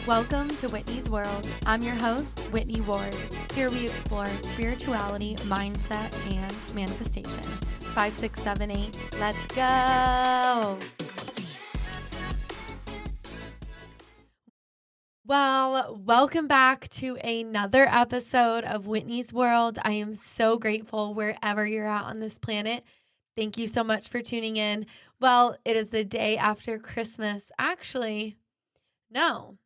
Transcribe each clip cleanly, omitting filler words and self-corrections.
Welcome to Whitney's World. I'm your host, Whitney Ward. Here we explore spirituality, mindset, and manifestation. 5, 6, 7, 8. Let's go. Well, welcome back to another episode of Whitney's World. I am so grateful wherever you're at on this planet. Thank you so much for tuning in. Well, it is the day after Christmas. Actually, no.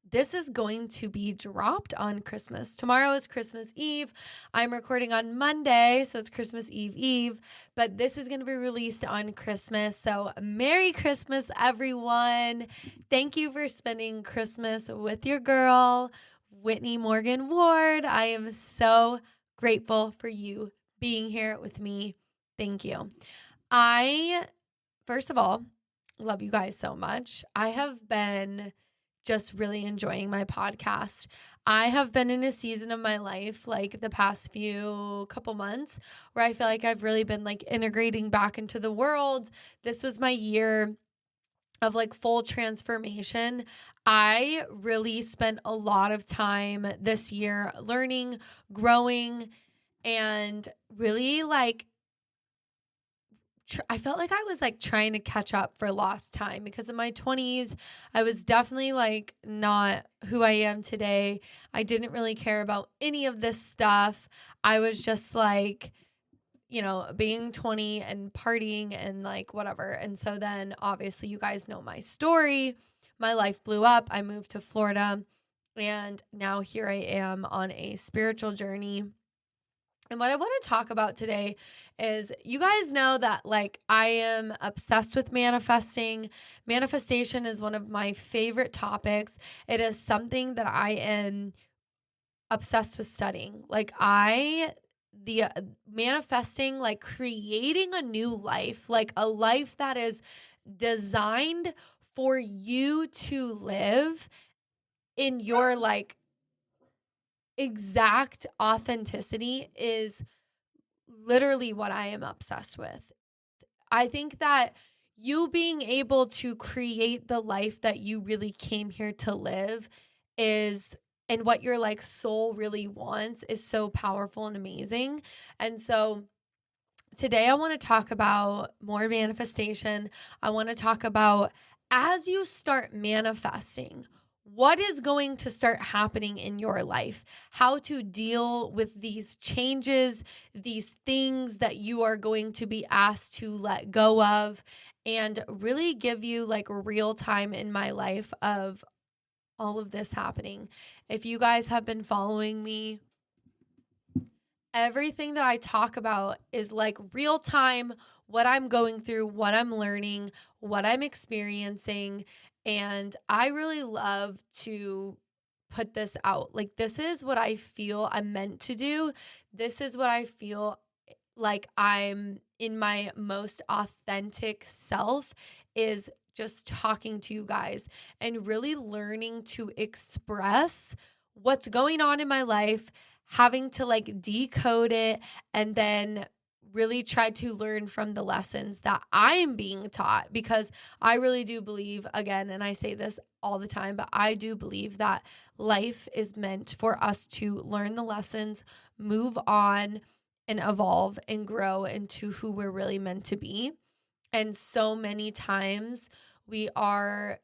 This is going to be dropped on Christmas. Tomorrow is Christmas Eve. I'm recording on Monday, so it's Christmas Eve, but this is going to be released on Christmas. So Merry Christmas, everyone. Thank you for spending Christmas with your girl, Whitney Morgan Ward. I am so grateful for you being here with me. Thank you. First of all, love you guys so much. I have been just really enjoying my podcast. I have been in a season of my life, like the past couple months, where I feel like I've really been like integrating back into the world. This was my year of like full transformation. I really spent a lot of time this year learning, growing, and really like I felt like I was like trying to catch up for lost time, because in my 20s, I was definitely like not who I am today. I didn't really care about any of this stuff. I was just like, being 20 and partying and like whatever. And so then obviously you guys know my story. My life blew up. I moved to Florida, and now here I am on a spiritual journey. And what I want to talk about today is, you guys know that like I am obsessed with manifesting. Manifestation is one of my favorite topics. It is something that I am obsessed with studying. Like manifesting, like creating a new life, like a life that is designed for you to live in your like exact authenticity, is literally what I am obsessed with. I think that you being able to create the life that you really came here to live and what your like soul really wants, is so powerful and amazing. And so today I want to talk about more manifestation. I want to talk about, as you start manifesting, what is going to start happening in your life, how to deal with these changes, these things that you are going to be asked to let go of, and really give you like real time in my life of all of this happening. If you guys have been following me, everything that I talk about is like real time, what I'm going through, what I'm learning, what I'm experiencing. And I really love to put this out. Like, this is what I feel I'm meant to do. This is what I feel like I'm in my most authentic self, is just talking to you guys and really learning to express what's going on in my life, having to like decode it, and then really try to learn from the lessons that I'm being taught. Because I really do believe, again, and I say this all the time, but I do believe that life is meant for us to learn the lessons, move on, and evolve and grow into who we're really meant to be. And so many times we are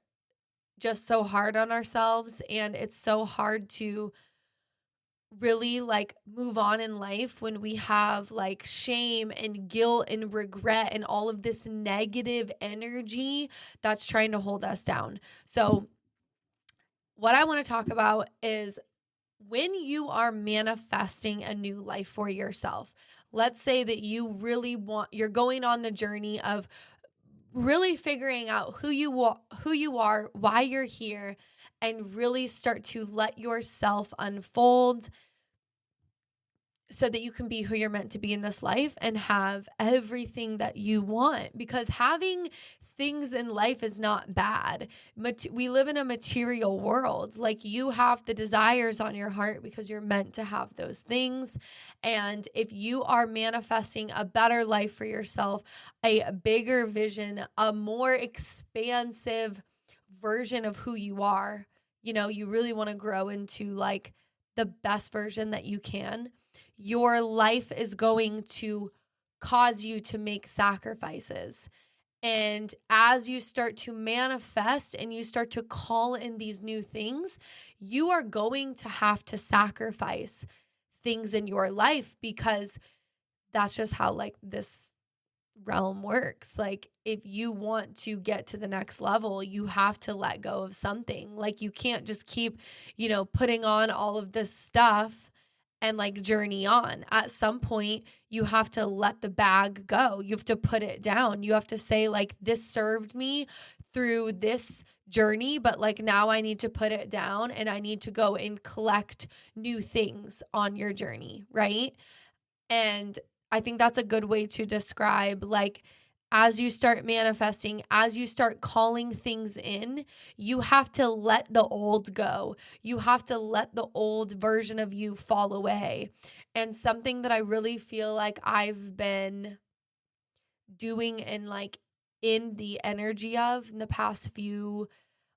just so hard on ourselves, and it's so hard to really like move on in life when we have like shame and guilt and regret and all of this negative energy that's trying to hold us down. So what I want to talk about is, when you are manifesting a new life for yourself, let's say that you're going on the journey of really figuring out who you are, why you're here, and really start to let yourself unfold so that you can be who you're meant to be in this life and have everything that you want. Because having things in life is not bad. We live in a material world. Like, you have the desires on your heart because you're meant to have those things. And if you are manifesting a better life for yourself, a bigger vision, a more expansive version of who you are, you really want to grow into like the best version that you can, your life is going to cause you to make sacrifices. And as you start to manifest and you start to call in these new things, you are going to have to sacrifice things in your life, because that's just how like this realm works. Like if you want to get to the next level, you have to let go of something. Like you can't just keep, putting on all of this stuff and like journey on. At some point, you have to let the bag go. You have to put it down. You have to say like, this served me through this journey, but like now I need to put it down and I need to go and collect new things on your journey, right? And I think that's a good way to describe like, as you start manifesting, as you start calling things in, you have to let the old go. You have to let the old version of you fall away. And something that I really feel like I've been doing and like in the energy of in the past few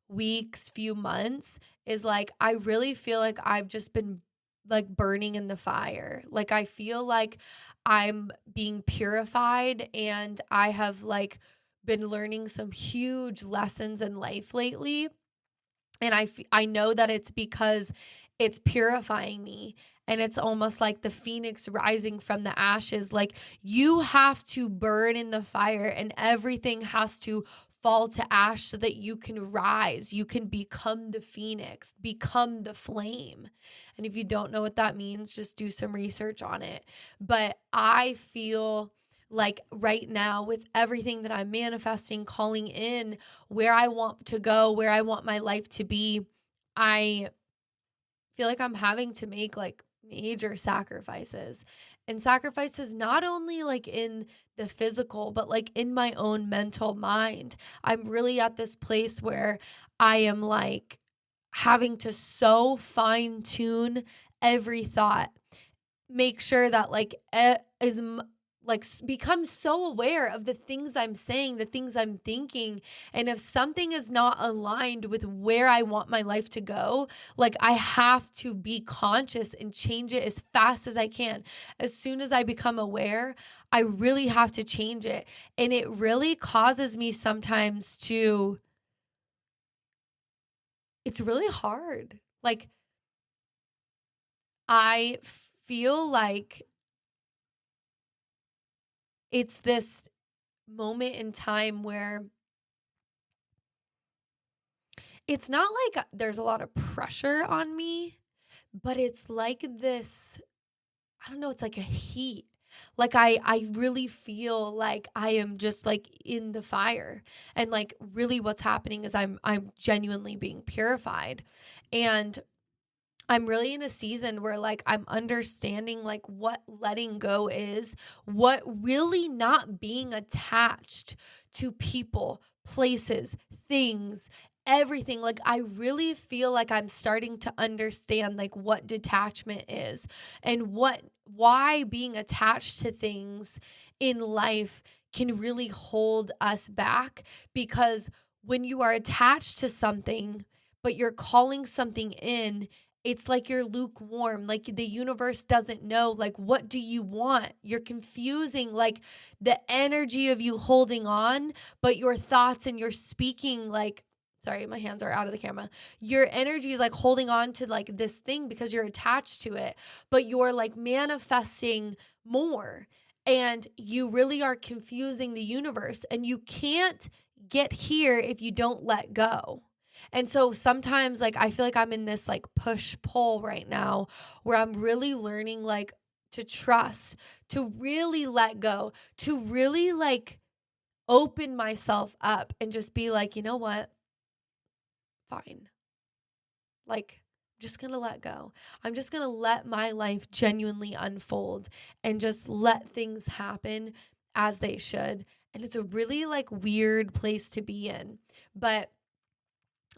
weeks, few months, is like I really feel like I've just been like burning in the fire. Like I feel like I'm being purified, and I have like been learning some huge lessons in life lately. And I know that it's because it's purifying me, and it's almost like the phoenix rising from the ashes. Like you have to burn in the fire, and everything has to fall to ash so that you can rise. You can become the phoenix, become the flame. And if you don't know what that means, just do some research on it. But I feel like right now, with everything that I'm manifesting, calling in, where I want to go, where I want my life to be, I feel like I'm having to make like major sacrifices. And sacrifices not only like in the physical, but like in my own mental mind. I'm really at this place where I am like having to so fine tune every thought, make sure that like become so aware of the things I'm saying, the things I'm thinking. And if something is not aligned with where I want my life to go, like I have to be conscious and change it as fast as I can. As soon as I become aware, I really have to change it. And it really causes me sometimes it's really hard. Like I feel like it's this moment in time where it's not like there's a lot of pressure on me, but it's like this, I don't know, it's like a heat. Like I really feel like I am just like in the fire. And like really what's happening is I'm genuinely being purified. And I'm really in a season where like I'm understanding like what letting go is, what really not being attached to people, places, things, everything. Like I really feel like I'm starting to understand like what detachment is, and why being attached to things in life can really hold us back. Because when you are attached to something but you're calling something in, it's like you're lukewarm. Like the universe doesn't know, like, what do you want? You're confusing like the energy of you holding on, but your thoughts and your speaking, like, sorry, my hands are out of the camera. Your energy is like holding on to like this thing because you're attached to it, but you're like manifesting more. And you really are confusing the universe, and you can't get here if you don't let go. And so sometimes like I feel like I'm in this like push pull right now where I'm really learning like to trust, to really let go, to really like open myself up and just be like, you know what? Fine. Like, I'm just going to let go. I'm just going to let my life genuinely unfold and just let things happen as they should. And it's a really like weird place to be in. But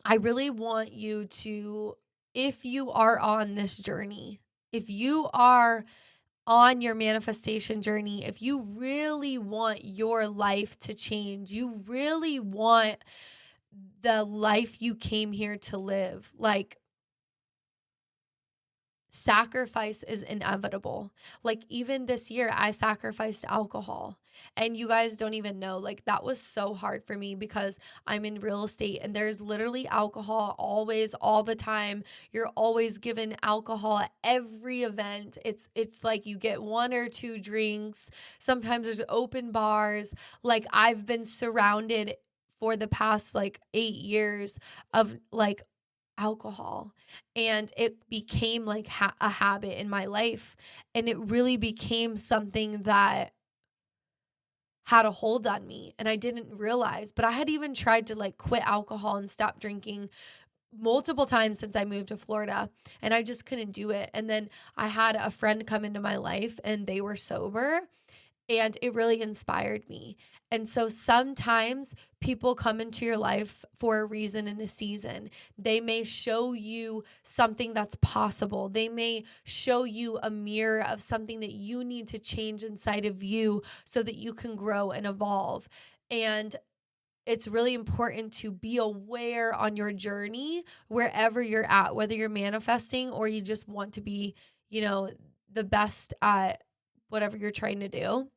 I really want you to, if you are on this journey, if you are on your manifestation journey, if you really want your life to change, you really want the life you came here to live. Like, sacrifice is inevitable. Like, even this year, I sacrificed alcohol. And you guys don't even know, like, that was so hard for me because I'm in real estate and there's literally alcohol always, all the time. You're always given alcohol at every event. It's like you get one or two drinks. Sometimes there's open bars. Like, I've been surrounded for the past like 8 years of like alcohol, and it became like a habit in my life, and it really became something that had a hold on me and I didn't realize. But I had even tried to like quit alcohol and stop drinking multiple times since I moved to Florida, and I just couldn't do it. And then I had a friend come into my life and they were sober, and it really inspired me. And so sometimes people come into your life for a reason and a season. They may show you something that's possible. They may show you a mirror of something that you need to change inside of you so that you can grow and evolve. And it's really important to be aware on your journey, wherever you're at, whether you're manifesting or you just want to be, the best at whatever you're trying to do.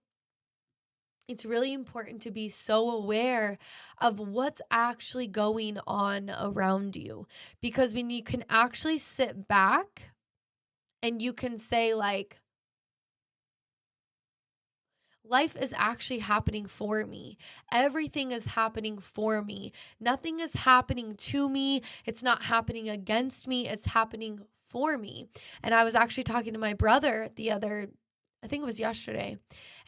It's really important to be so aware of what's actually going on around you. Because when you can actually sit back and you can say, like, life is actually happening for me. Everything is happening for me. Nothing is happening to me. It's not happening against me. It's happening for me. And I was actually talking to my brother I think it was yesterday.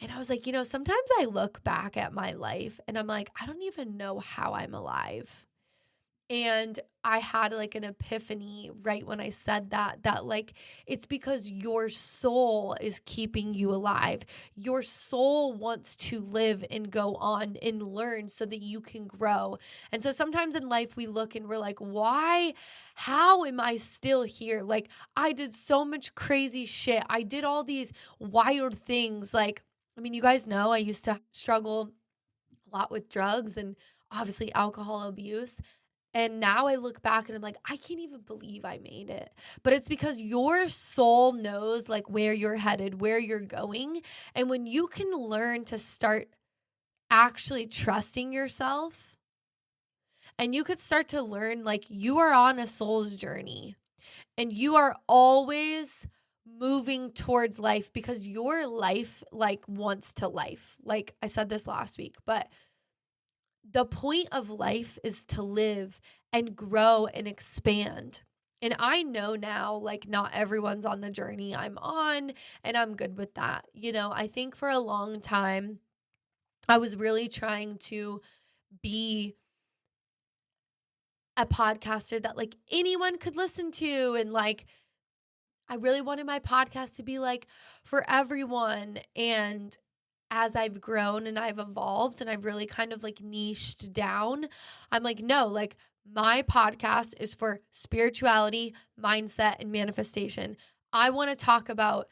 And I was like, sometimes I look back at my life and I'm like, I don't even know how I'm alive. And I had like an epiphany right when I said that like, it's because your soul is keeping you alive. Your soul wants to live and go on and learn so that you can grow. And so sometimes in life we look and we're like, why? How am I still here? Like, I did so much crazy shit. I did all these wild things. Like, I mean, you guys know I used to struggle a lot with drugs and obviously alcohol abuse. And now I look back and I'm like, I can't even believe I made it. But it's because your soul knows like where you're headed, where you're going. And when you can learn to start actually trusting yourself, and you could start to learn like you are on a soul's journey and you are always moving towards life because your life like wants to life. Like I said this last week, but the point of life is to live and grow and expand. And I know now, like, not everyone's on the journey I'm on, and I'm good with that. I think for a long time, I was really trying to be a podcaster that, like, anyone could listen to. And, like, I really wanted my podcast to be, like, for everyone. And as I've grown and I've evolved and I've really kind of like niched down, I'm like, no, like my podcast is for spirituality, mindset, and manifestation. I want to talk about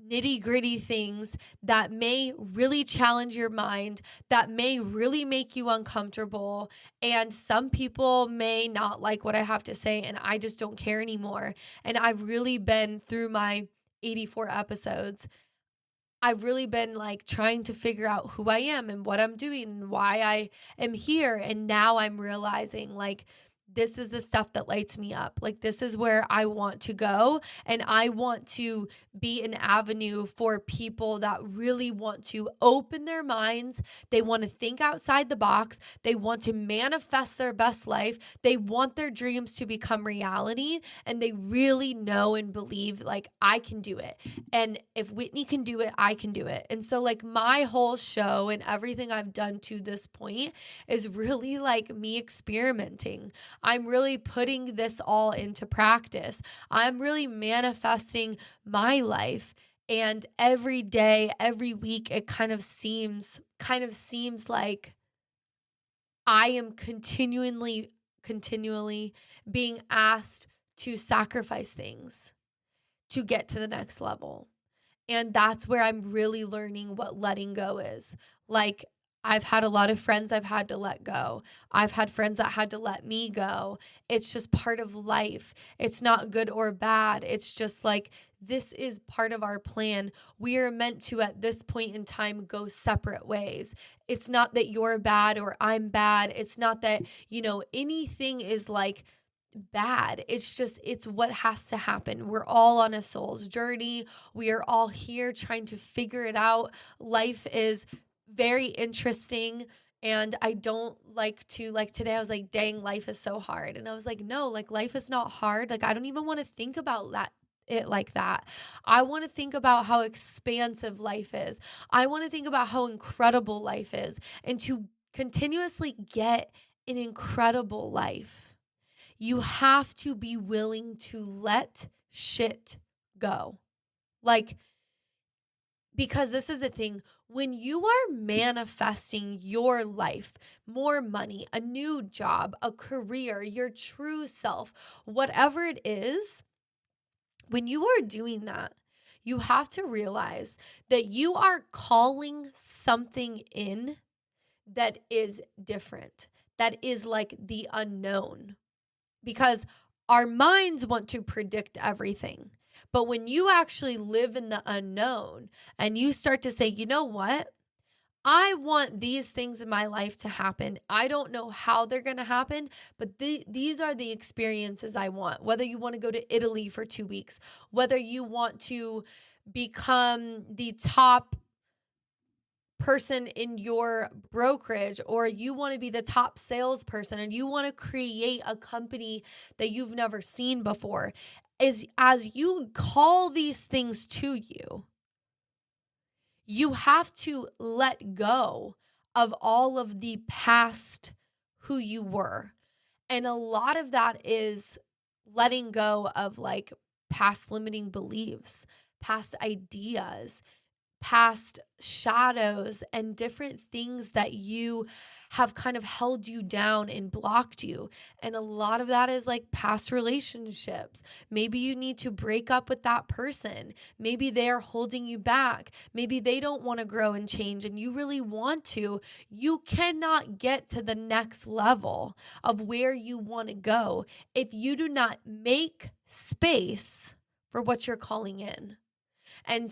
nitty gritty things that may really challenge your mind, that may really make you uncomfortable. And some people may not like what I have to say, and I just don't care anymore. And I've really been through my 84 episodes. I've really been like trying to figure out who I am and what I'm doing and why I am here. And now I'm realizing like this is the stuff that lights me up. Like this is where I want to go. And I want to be an avenue for people that really want to open their minds. They want to think outside the box. They want to manifest their best life. They want their dreams to become reality. And they really know and believe like I can do it. And if Whitney can do it, I can do it. And so like my whole show and everything I've done to this point is really like me experimenting. I'm really putting this all into practice. I'm really manifesting my life. And every day, every week, it kind of seems like I am continually being asked to sacrifice things to get to the next level. And that's where I'm really learning what letting go is. Like, I've had a lot of friends I've had to let go. I've had friends that had to let me go. It's just part of life. It's not good or bad. It's just like, this is part of our plan. We are meant to, at this point in time, go separate ways. It's not that you're bad or I'm bad. It's not that, anything is like bad. It's just, it's what has to happen. We're all on a soul's journey. We are all here trying to figure it out. Life is very interesting. And I don't like to, like today, I was like, dang, life is so hard. And I was like, no, like life is not hard. Like, I don't even want to think about it like that. I want to think about how expansive life is. I want to think about how incredible life is, and to continuously get an incredible life, you have to be willing to let shit go. Like, because this is a thing, when you are manifesting your life, more money, a new job, a career, your true self, whatever it is, when you are doing that, you have to realize that you are calling something in that is different, that is like the unknown, because our minds want to predict everything. But when you actually live in the unknown and you start to say, you know what? I want these things in my life to happen. I don't know how they're going to happen, but these are the experiences I want. Whether you want to go to Italy for 2 weeks, whether you want to become the top person in your brokerage, or you want to be the top salesperson and you want to create a company that you've never seen before, is as you call these things to you, you have to let go of all of the past who you were. And a lot of that is letting go of like past limiting beliefs, past ideas, past shadows, and different things that you have kind of held you down and blocked you. And a lot of that is like past relationships. Maybe you need to break up with that person. Maybe they're holding you back. Maybe they don't want to grow and change and you really want to. You cannot get to the next level of where you want to go if you do not make space for what you're calling in. And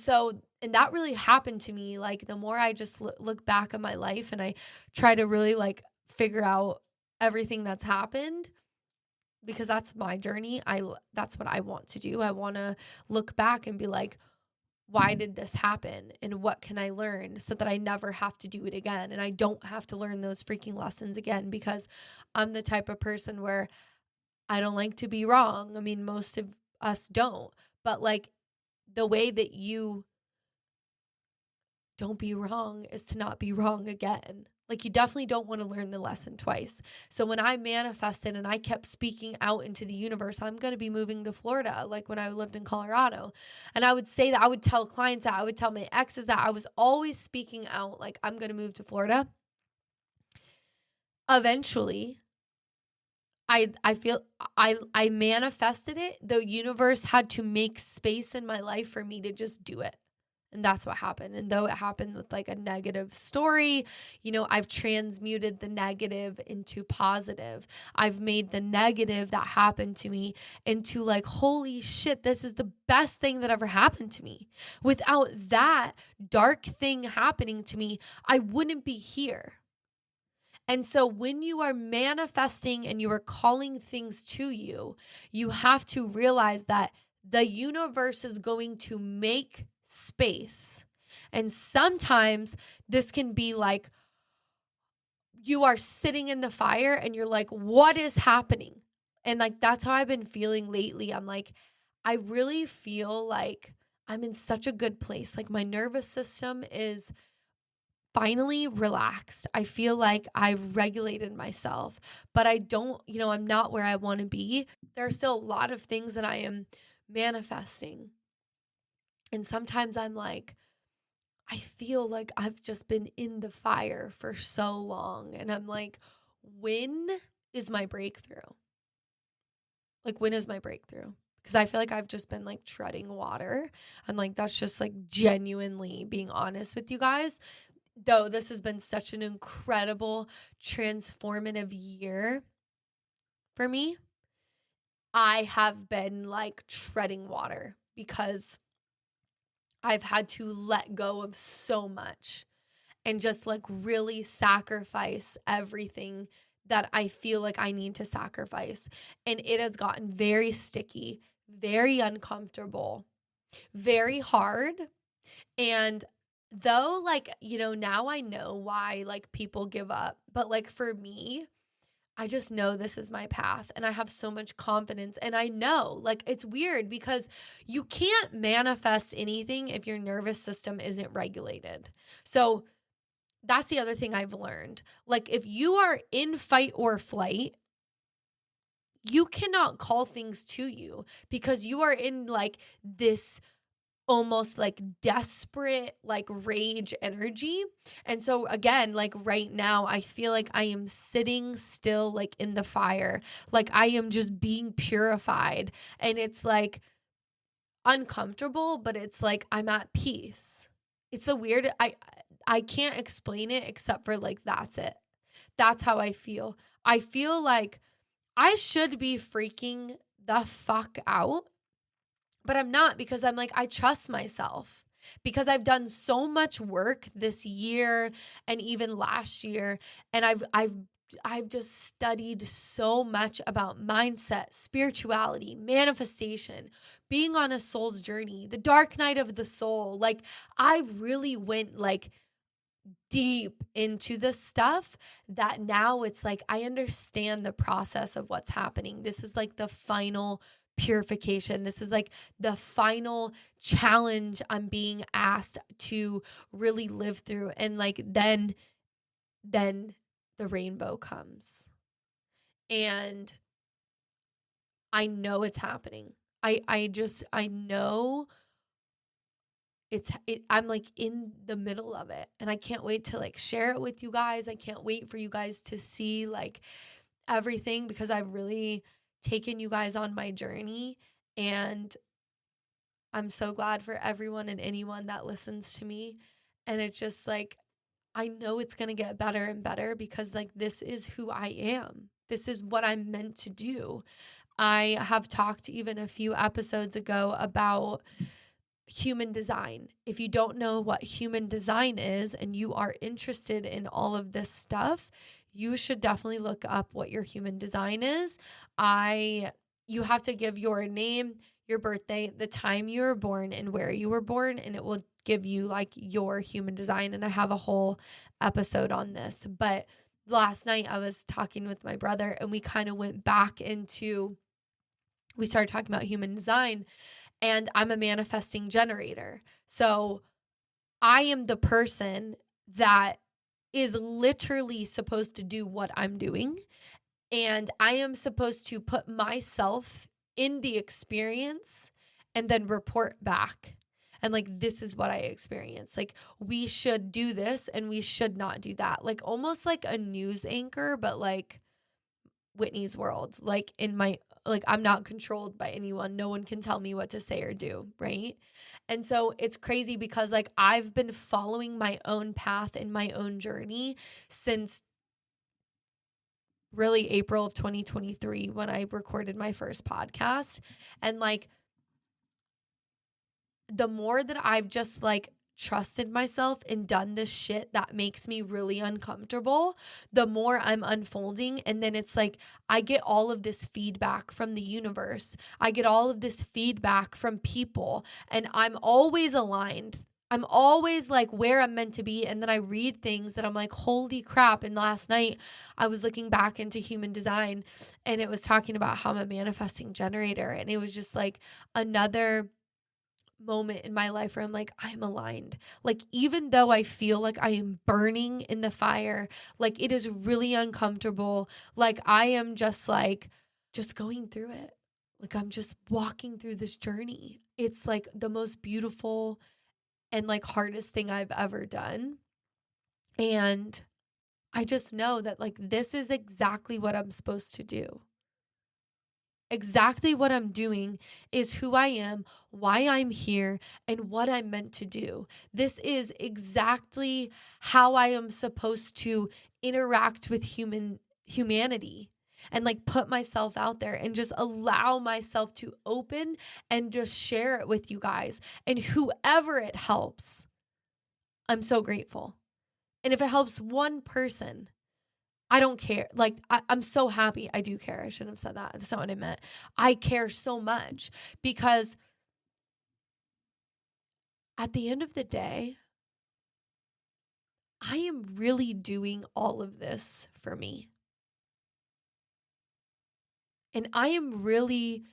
that really happened to me. Like, the more I just look back at my life and I try to really like figure out everything that's happened, because that's my journey. That's what I want to do. I want to look back and be like, why did this happen? And what can I learn so that I never have to do it again? And I don't have to learn those freaking lessons again, because I'm the type of person where I don't like to be wrong. I mean, most of us don't, but like, the way that you don't be wrong is to not be wrong again. Like, you definitely don't want to learn the lesson twice. So when I manifested and I kept speaking out into the universe, I'm going to be moving to Florida, like when I lived in Colorado. And I would say that, I would tell clients that, I would tell my exes that, I was always speaking out like, I'm going to move to Florida. Eventually, I feel I manifested it. The universe had to make space in my life for me to just do it. And that's what happened. And though it happened with like a negative story, I've transmuted the negative into positive. I've made the negative that happened to me into like, holy shit, this is the best thing that ever happened to me. Without that dark thing happening to me, I wouldn't be here. And so when you are manifesting and you are calling things to you, you have to realize that the universe is going to make space. And sometimes this can be like, you are sitting in the fire and you're like, what is happening? And like, that's how I've been feeling lately. I'm like, I really feel like I'm in such a good place. Like, my nervous system is finally relaxed. I feel like I've regulated myself, but I don't, I'm not where I want to be. There are still a lot of things that I am manifesting. And sometimes I'm like, I feel like I've just been in the fire for so long. And I'm like, when is my breakthrough? Like, when is my breakthrough? Because I feel like I've just been like treading water. And like, that's just like genuinely being honest with you guys. though this has been such an incredible, transformative year for me, I have been like treading water because I've had to let go of so much and just like really sacrifice everything that I feel like I need to sacrifice. And it has gotten very sticky, very uncomfortable, very hard. And though, like, now I know why like people give up, but like for me, I just know this is my path and I have so much confidence. And I know, like, it's weird because you can't manifest anything if your nervous system isn't regulated. So that's the other thing I've learned. Like, if you are in fight or flight, you cannot call things to you because you are in like this almost like desperate like rage energy. And so again, like right now I feel like I am sitting still like in the fire. Like I am just being purified and it's like uncomfortable, but it's like I'm at peace. It's a weird I can't explain it except for like that's it. That's how I feel. I feel like I should be freaking the fuck out, but I'm not because I'm like, I trust myself because I've done so much work this year and even last year. And I've just studied so much about mindset, spirituality, manifestation, being on a soul's journey, the dark night of the soul. Like I've really went like deep into this stuff that now it's like I understand the process of what's happening. This is like the final purification. This is like the final challenge I'm being asked to really live through. And like then the rainbow comes. And I know it's happening. I know I'm like in the middle of it and I can't wait to like share it with you guys. I can't wait for you guys to see like everything because I've really taken you guys on my journey and I'm so glad for everyone and anyone that listens to me. And it's just like I know it's going to get better and better because like this is who I am. This is what I'm meant to do. I have talked even a few episodes ago about human design. If you don't know what human design is and you are interested in all of this stuff, you should definitely look up what your human design is. You have to give your name, your birthday, the time you were born and where you were born, and it will give you like your human design. And I have a whole episode on this. But last night I was talking with my brother and we kind of went back into, we started talking about human design. And I'm a manifesting generator. So I am the person that is literally supposed to do what I'm doing. And I am supposed to put myself in the experience and then report back. And like, this is what I experienced. Like, we should do this and we should not do that. Like, almost like a news anchor, but like Whitney's world. Like I'm not controlled by anyone. No one can tell me what to say or do, right? And so it's crazy because like I've been following my own path and my own journey since really April of 2023 when I recorded my first podcast. And like the more that I've just like trusted myself and done this shit that makes me really uncomfortable, the more I'm unfolding. And then it's like, I get all of this feedback from the universe. I get all of this feedback from people, and I'm always aligned. I'm always like where I'm meant to be. And then I read things that I'm like, holy crap. And last night I was looking back into human design and it was talking about how I'm a manifesting generator. And it was just like another moment in my life where I'm like, I'm aligned. Like, even though I feel like I am burning in the fire, like it is really uncomfortable. Like, I am just like, just going through it. Like, I'm just walking through this journey. It's like the most beautiful and like hardest thing I've ever done. And I just know that like this is exactly what I'm supposed to do. exactly what I'm doing is who I am, why I'm here, and what I'm meant to do. This is exactly how I am supposed to interact with humanity and like put myself out there and just allow myself to open and just share it with you guys. And whoever it helps, I'm so grateful. And if it helps one person, I don't care. Like, I'm so happy. I do care. I shouldn't have said that. That's not what I meant. I care so much because at the end of the day, I am really doing all of this for me. And I am really,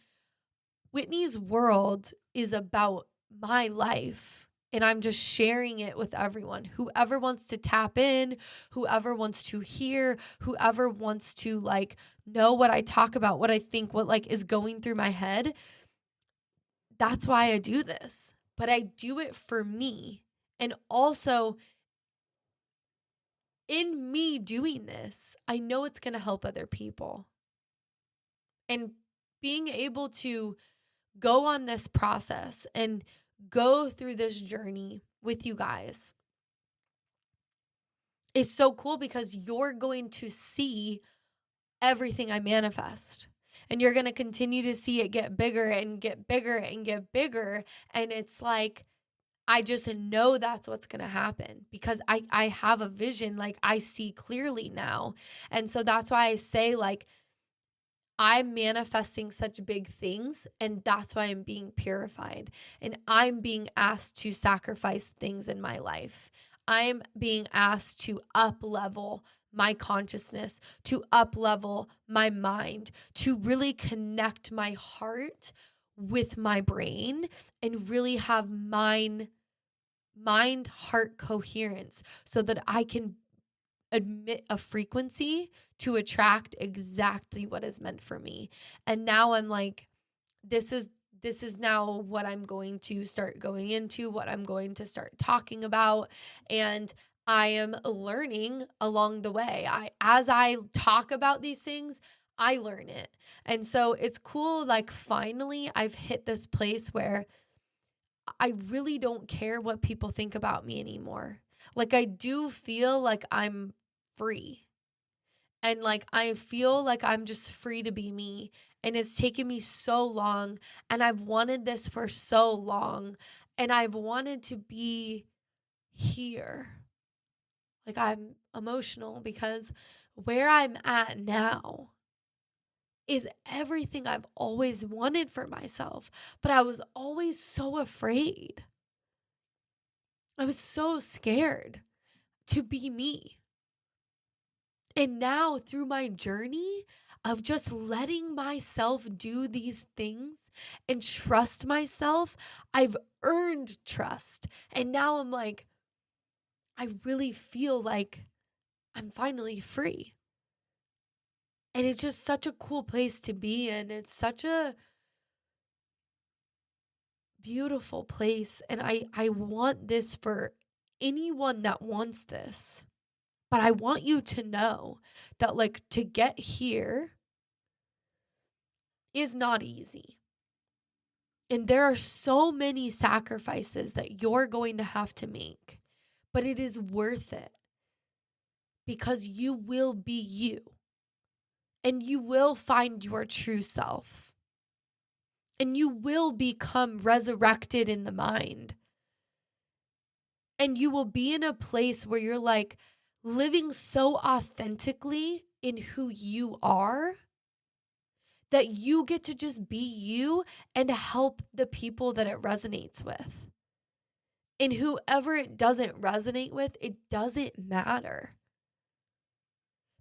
Whitney's world is about my life. And I'm just sharing it with everyone. Whoever wants to tap in, whoever wants to hear, whoever wants to like know what I talk about, what I think, what like is going through my head. That's why I do this. But I do it for me. And also, in me doing this, I know it's going to help other people. And being able to go on this process and go through this journey with you guys is so cool because you're going to see everything I manifest. And you're going to continue to see it get bigger and get bigger and get bigger. And it's like, I just know that's what's going to happen because I have a vision. Like I see clearly now. And so that's why I say like, I'm manifesting such big things, and that's why I'm being purified. And I'm being asked to sacrifice things in my life. I'm being asked to up level my consciousness, to up level my mind, to really connect my heart with my brain and really have mind heart coherence so that I can emit a frequency to attract exactly what is meant for me. And now I'm like, this is now what I'm going to start going into, what I'm going to start talking about. And I am learning along the way. As I talk about these things, I learn it. And so it's cool. Like finally I've hit this place where I really don't care what people think about me anymore. Like I do feel like I'm free. And like I feel like I'm just free to be me. And it's taken me so long. And I've wanted this for so long. And I've wanted to be here. Like I'm emotional because where I'm at now is everything I've always wanted for myself. But I was always so afraid. I was so scared to be me. And now through my journey of just letting myself do these things and trust myself, I've earned trust. And now I'm like, I really feel like I'm finally free. And it's just such a cool place to be in. It's such a beautiful place. And I want this for anyone that wants this. But I want you to know that like to get here is not easy. And there are so many sacrifices that you're going to have to make, but it is worth it because you will be you and you will find your true self and you will become resurrected in the mind. And you will be in a place where you're like living so authentically in who you are that you get to just be you and help the people that it resonates with. And whoever it doesn't resonate with, it doesn't matter.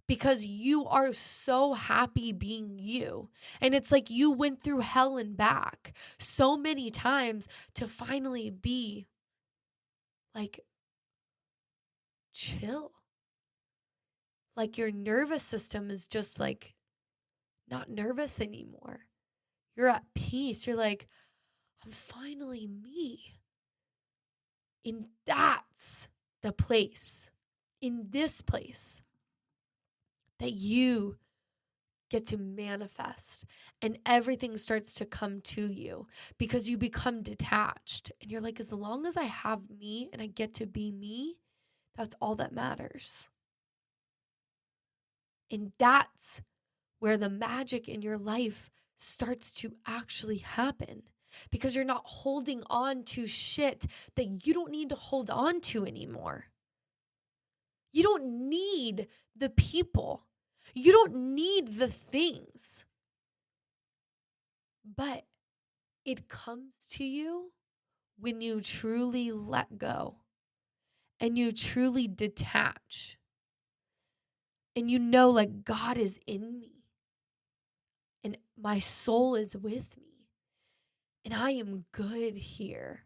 Because you are so happy being you. And it's like you went through hell and back so many times to finally be like chill. Like your nervous system is just like not nervous anymore. You're at peace. You're like, I'm finally me. And that's the place, in this place, that you get to manifest, and everything starts to come to you because you become detached. And you're like, as long as I have me and I get to be me, that's all that matters. And that's where the magic in your life starts to actually happen, because you're not holding on to shit that you don't need to hold on to anymore. You don't need the people. You don't need the things. But it comes to you when you truly let go and you truly detach. And you know, like, God is in me and my soul is with me and I am good here.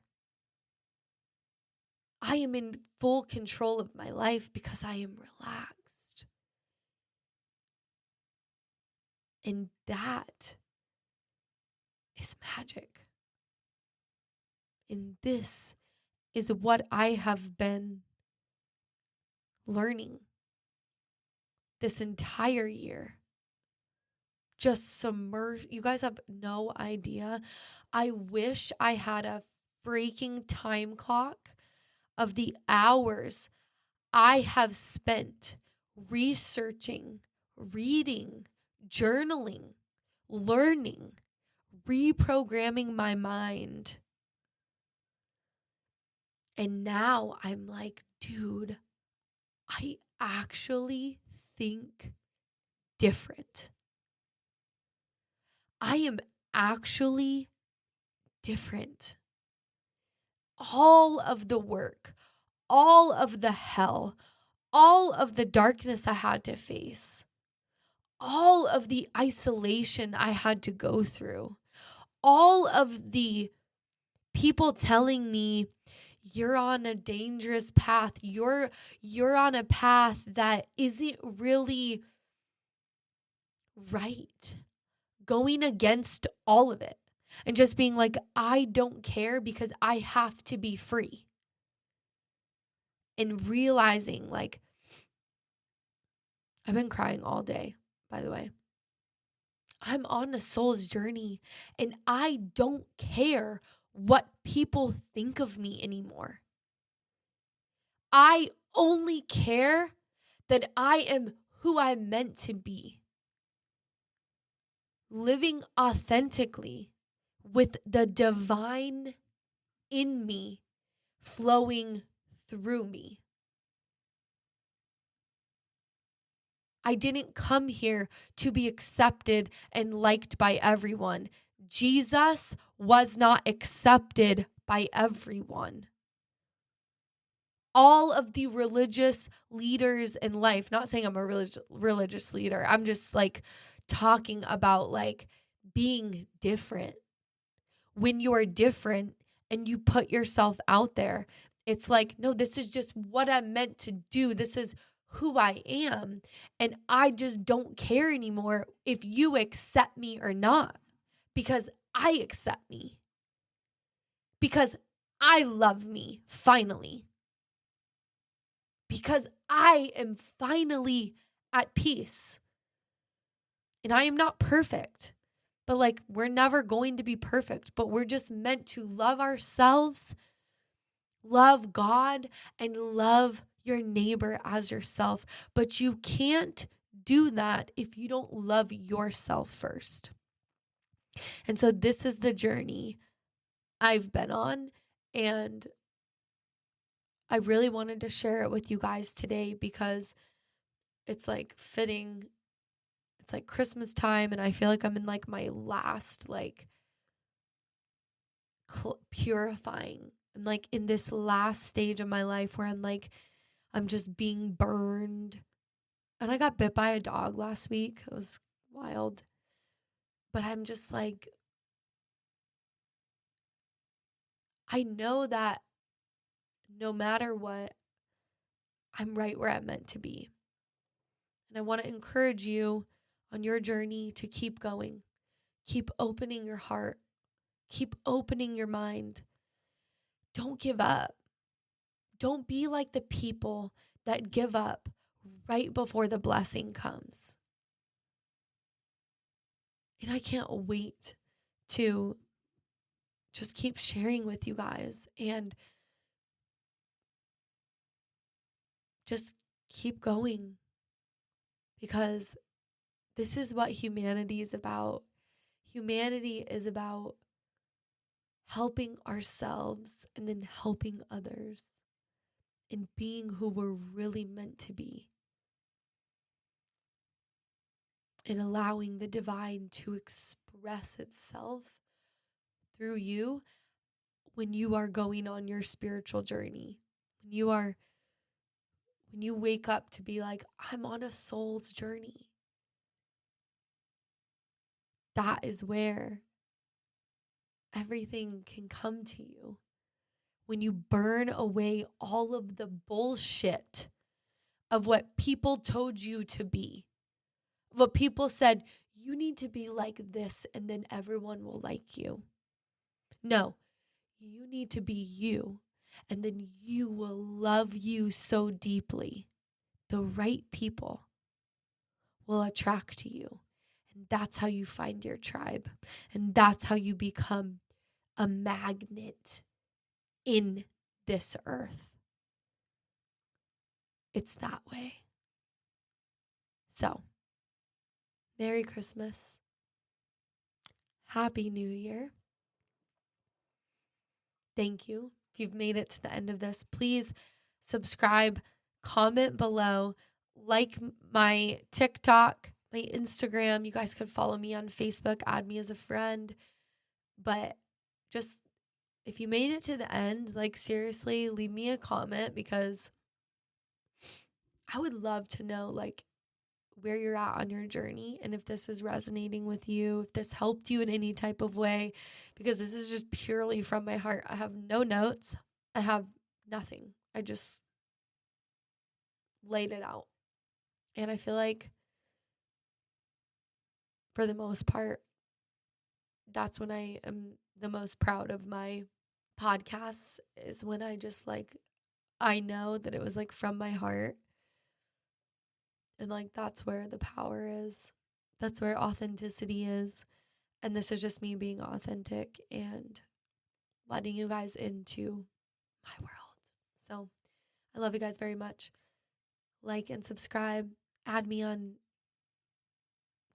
I am in full control of my life because I am relaxed. And that is magic. And this is what I have been learning this entire year. Just submerged. You guys have no idea. I wish I had a freaking time clock of the hours I have spent researching, reading, journaling, learning, reprogramming my mind. And now I'm like, dude, I actually think different. I am actually different. All of the work, all of the hell, all of the darkness I had to face, all of the isolation I had to go through, all of the people telling me you're on a dangerous path, you're on a path that isn't really right, going against all of it and just being like, I don't care because I have to be free. And realizing, like, I've been crying all day, by the way. I'm on a soul's journey and I don't care what people think of me anymore. I only care that I am who I'm meant to be. Living authentically with the divine in me flowing through me. I didn't come here to be accepted and liked by everyone. Jesus was not accepted by everyone. All of the religious leaders in life, not saying I'm a religious leader, I'm just like talking about like being different. When you are different and you put yourself out there, it's like, no, this is just what I'm meant to do. This is who I am. And I just don't care anymore if you accept me or not, because I accept me. Because I love me finally. Because I am finally at peace. And I am not perfect. But like, we're never going to be perfect, but we're just meant to love ourselves, love God, and love your neighbor as yourself. But you can't do that if you don't love yourself first. And so this is the journey I've been on, and I really wanted to share it with you guys today because it's like fitting. It's like Christmas time and I feel like I'm in like my last like purifying. I'm like in this last stage of my life where I'm like, I'm just being burned. And I got bit by a dog last week. It was wild. But I'm just like, I know that no matter what, I'm right where I'm meant to be. And I want to encourage you on your journey to keep going. Keep opening your heart. Keep opening your mind. Don't give up. Don't be like the people that give up right before the blessing comes. And I can't wait to just keep sharing with you guys and just keep going, because this is what humanity is about. Humanity is about helping ourselves and then helping others and being who we're really meant to be, and allowing the divine to express itself through you when you are going on your spiritual journey. When you wake up to be like, I'm on a soul's journey. That is where everything can come to you. When you burn away all of the bullshit of what people told you to be, what people said, you need to be like this and then everyone will like you. No, you need to be you, and then you will love you so deeply. The right people will attract to you. And that's how you find your tribe. And that's how you become a magnet in this earth. It's that way. So, Merry Christmas. Happy New Year. Thank you. If you've made it to the end of this, please subscribe, comment below, like my TikTok, my Instagram. You guys could follow me on Facebook, add me as a friend. But just, if you made it to the end, like seriously, leave me a comment, because I would love to know like where you're at on your journey, and if this is resonating with you, if this helped you in any type of way, because this is just purely from my heart. I have no notes. I have nothing. I just laid it out. And I feel like for the most part, that's when I am the most proud of my podcasts, is when I just like, I know that it was like from my heart. And like, that's where the power is. That's where authenticity is. And this is just me being authentic and letting you guys into my world. So I love you guys very much. Like and subscribe. Add me on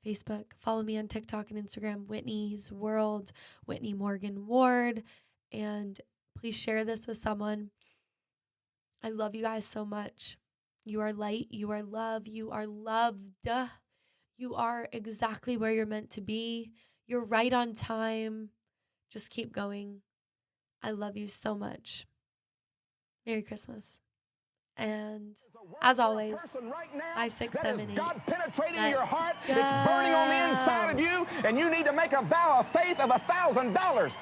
Facebook. Follow me on TikTok and Instagram, Whitney's World, Whitney Morgan Ward. And please share this with someone. I love you guys so much. You are light. You are love. You are loved. You are exactly where you're meant to be. You're right on time. Just keep going. I love you so much. Merry Christmas. And as always, 5, 6, 7, 8. God penetrating your Let's heart. go. It's burning on the inside of you, and you need to make a vow of faith of $1,000.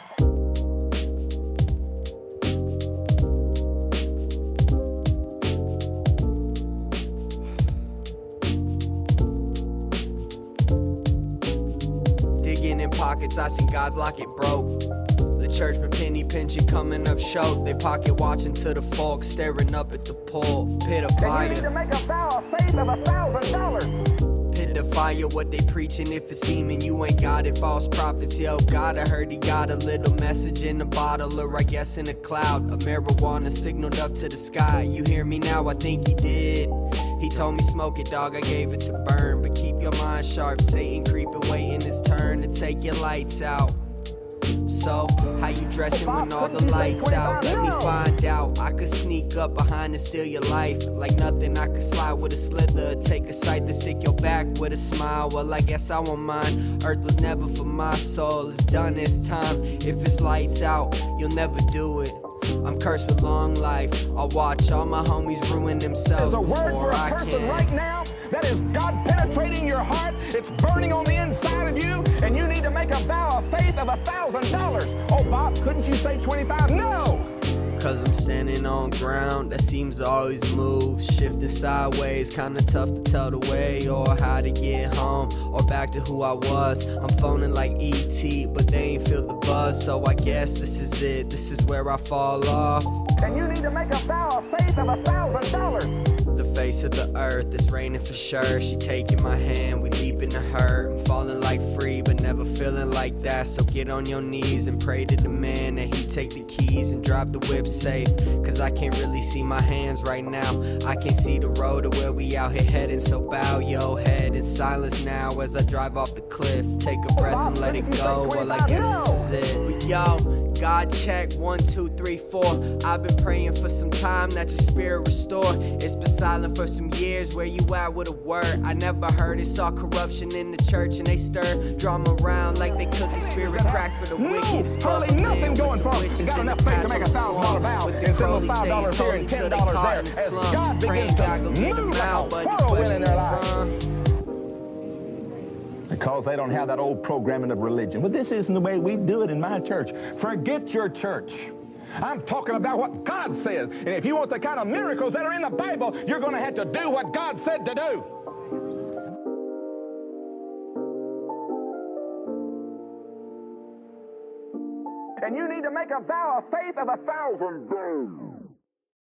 Digging in pockets, I seen God's locket broke. The church been penny pinching, coming up short. They pocket watching to the folk, staring up at the pole. Pit of fire. And you need to make a vow of faith of $1,000. Pit of fire, what they preaching? If it's seeming you ain't got it, false prophets. Yo, God, I heard he got a little message in a bottle, or I guess in a cloud. A marijuana signaled up to the sky. You hear me now? I think he did. He told me smoke it, dog, I gave it to burn. But keep your mind sharp, Satan creeping, waiting his turn to take your lights out. So, how you dressing when all the lights out? Let me find out. I could sneak up behind and steal your life. Like nothing, I could slide with a slither. Take a sight to stick your back with a smile. Well, I guess I won't mind. Earth was never for my soul. It's done this time. If it's lights out, you'll never do it. I'm cursed with long life. I'll watch all my homies ruin themselves There's a word before for a I person can. right now that is God penetrating your heart. It's burning on the inside of you, and you need to make a vow of faith of $1,000. Oh, Bob, couldn't you say 25? No! Cause I'm standing on ground that seems to always move. Shifting sideways, kinda tough to tell the way, or how to get home, or back to who I was. I'm phoning like E.T., but they ain't feel the buzz. So I guess this is it, this is where I fall off. And you need to make a vow of faith of $1,000. the face of the earth. It's raining for sure. She taking my hand, we leap into her. I'm falling like free, but never feeling like that. So get on your knees and pray to the man that he take the keys and drive the whip safe. Cause I can't really see my hands right now. I can't see the road to where we out here heading. So bow your head in silence now as I drive off the cliff. Take a breath and let it go. Well, I guess this is it. But yo, God check 1, 2, 3, 4. I've been praying for some time that your spirit restore. It's been silent for some years. Where you at with a word? I never heard it. Saw corruption in the church and they stir drama around like they cooking spirit crack for the wicked. It's Hardly nothing going for it. You got enough faith to make $1,000 vow. With the crowley saying it's holy till they caught in the slum. Praying God go get them out, but the question is, because they don't have that old programming of religion. But this isn't the way we do it in my church. Forget your church. I'm talking about what God says. And if you want the kind of miracles that are in the Bible, you're going to have to do what God said to do. And you need to make a vow of faith of 1,000 days.